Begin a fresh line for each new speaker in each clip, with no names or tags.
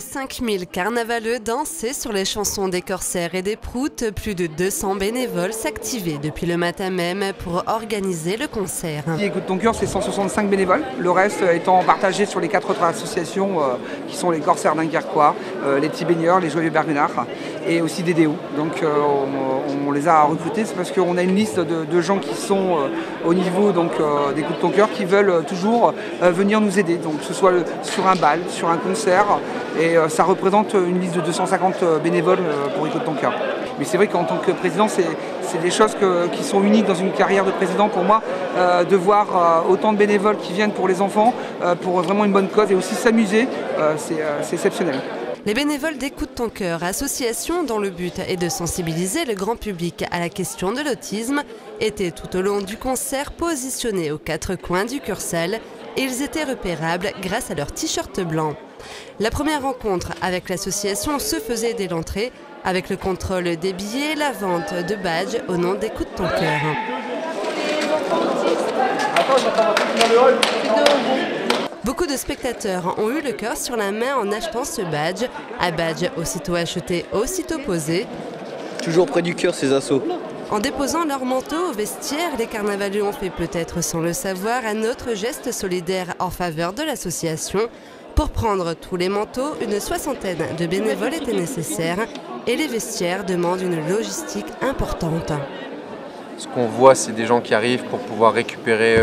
5000 carnavaleux dansaient sur les chansons des corsaires et des proutes. Plus de 200 bénévoles s'activaient depuis le matin même pour organiser le concert.
Écoute ton cœur, c'est 165 bénévoles, le reste étant partagé sur les 4 autres associations qui sont les corsaires dunkerquois, les petits baigneurs, les joyeux berguenards et aussi des DO. Donc on les a recrutés, c'est parce qu'on a une liste de gens qui sont au niveau des coups de ton cœur qui veulent toujours venir nous aider, donc que ce soit sur un bal, sur un concert, et ça représente une liste de 250 bénévoles pour Écoute ton cœur. Mais c'est vrai qu'en tant que président, c'est des choses qui sont uniques dans une carrière de président pour moi, de voir autant de bénévoles qui viennent pour les enfants, pour vraiment une bonne cause et aussi s'amuser, c'est exceptionnel.
Les bénévoles d'Écoute ton cœur, association dont le but est de sensibiliser le grand public à la question de l'autisme, étaient tout au long du concert positionnés aux 4 coins du Curcel et ils étaient repérables grâce à leur t-shirt blanc. La première rencontre avec l'association se faisait dès l'entrée, avec le contrôle des billets et la vente de badges au nom d'Écoute ton cœur. Beaucoup de spectateurs ont eu le cœur sur la main en achetant ce badge. Un badge aussitôt acheté, aussitôt posé.
Toujours près du cœur ces assos.
En déposant leur manteau au vestiaire, les carnavaleux ont fait peut-être sans le savoir un autre geste solidaire en faveur de l'association. Pour prendre tous les manteaux, une 60aine de bénévoles étaient nécessaires et les vestiaires demandent une logistique importante.
Ce qu'on voit, c'est des gens qui arrivent pour pouvoir récupérer,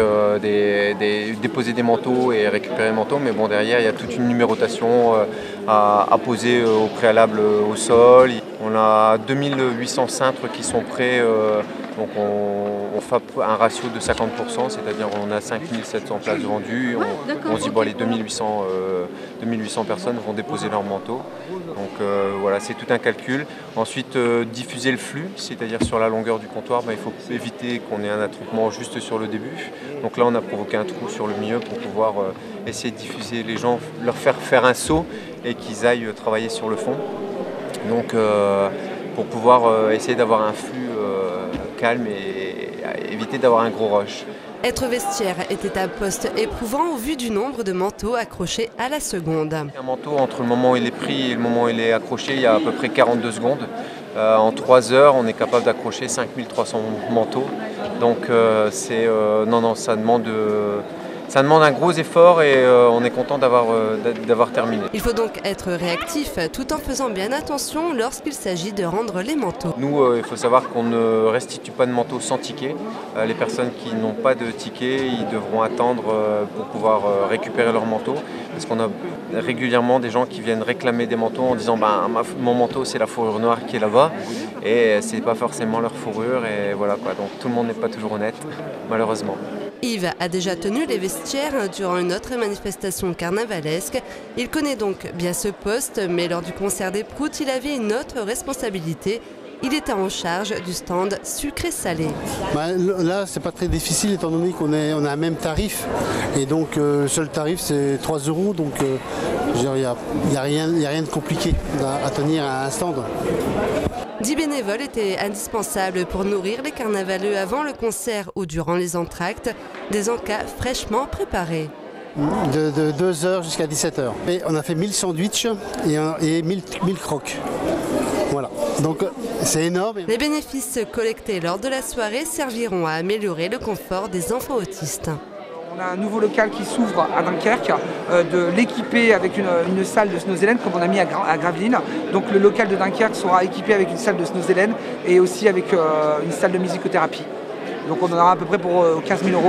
déposer des manteaux et récupérer les manteaux. Mais bon, derrière, il y a toute une numérotation à poser au préalable au sol. On a 2800 cintres qui sont prêts. Donc on fait un ratio de 50%, c'est-à-dire on a 5700 places vendues. On se dit, bon, les 2800 personnes vont déposer leur manteau. Donc voilà, c'est tout un calcul. Ensuite, diffuser le flux, c'est-à-dire sur la longueur du comptoir, il faut éviter qu'on ait un attroupement juste sur le début. Donc là, on a provoqué un trou sur le milieu pour pouvoir essayer de diffuser les gens, leur faire un saut et qu'ils aillent travailler sur le fond. Donc pour pouvoir essayer d'avoir un flux calme et éviter d'avoir un gros rush.
Être vestiaire était un poste éprouvant au vu du nombre de manteaux accrochés à la seconde.
Un manteau, entre le moment où il est pris et le moment où il est accroché, il y a à peu près 42 secondes. En 3 heures, on est capable d'accrocher 5300 manteaux. Donc ça demande un gros effort et on est content d'avoir terminé.
Il faut donc être réactif tout en faisant bien attention lorsqu'il s'agit de rendre les manteaux.
Nous, il faut savoir qu'on ne restitue pas de manteau sans ticket. Les personnes qui n'ont pas de ticket, ils devront attendre pour pouvoir récupérer leur manteau. Parce qu'on a régulièrement des gens qui viennent réclamer des manteaux en disant mon manteau c'est la fourrure noire qui est là-bas et c'est pas forcément leur fourrure et voilà quoi. Donc tout le monde n'est pas toujours honnête, malheureusement.
Yves a déjà tenu les vestiaires durant une autre manifestation carnavalesque. Il connaît donc bien ce poste, mais lors du concert des Proutes, il avait une autre responsabilité. Il était en charge du stand sucré-salé.
Là, c'est pas très difficile étant donné qu'on a un même tarif. Et donc, le seul tarif, c'est 3 €. Donc, il n'y a rien de compliqué à tenir à un stand.
10 bénévoles étaient indispensables pour nourrir les carnavaleux avant le concert ou durant les entr'actes, des encas fraîchement préparés.
De 2 h jusqu'à 17 h. Et on a fait 1000 sandwichs et 1000 croques. Voilà, donc c'est énorme.
Les bénéfices collectés lors de la soirée serviront à améliorer le confort des enfants autistes.
On a un nouveau local qui s'ouvre à Dunkerque, de l'équiper avec une salle de Snozelen comme on a mis à Gravelines. Donc le local de Dunkerque sera équipé avec une salle de Snozelen et aussi avec une salle de musicothérapie. Donc on en aura à peu près pour 15 000 €.